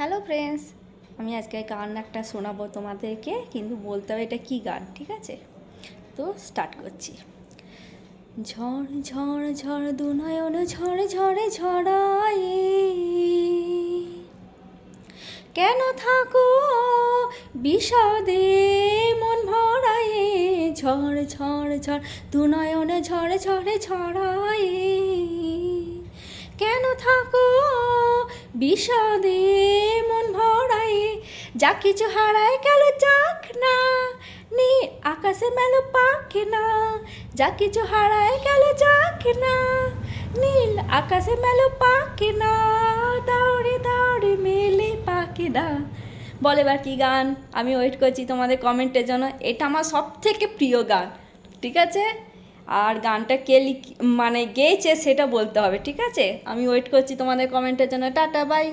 Hello friends, আমি আজকে গান একটা শোনাবো তোমাদেরকে, কিন্তু বলতে হবে এটা কী গান, ঠিক আছে? তো স্টার্ট করছি। ঝড় ঝড় ঝড় দু নয়ন ঝড়ে ঝড়ে ঝড়ায়, কেন থাকো বিষাদে মন ভরায়। ঝড় ঝড় ঝড় দু নয়নে ঝড়ে ঝড়ে ঝড়ায়, কেন থাকো বিষাদে মন ভরায়। যা কিছু হারায় গেল যাক না, নীল আকাশে মেলো পাখি না। যা কিছু হারায় গেল যাক না, নীল আকাশে মেলো পাখি না। দাউড়ে দাউড়ে মেলে পাখি না। বল এবার কী গান? আমি ওয়েট করছি তোমাদের কমেন্টের জন্য। এটা আমার সবথেকে প্রিয় গান, ঠিক আছে? আর গানটা কে গেয়েছে সেটা বলতে হবে, ঠিক আছে? আমি ওয়েট করছি তোমাদের কমেন্টের জন্য। Tata, by.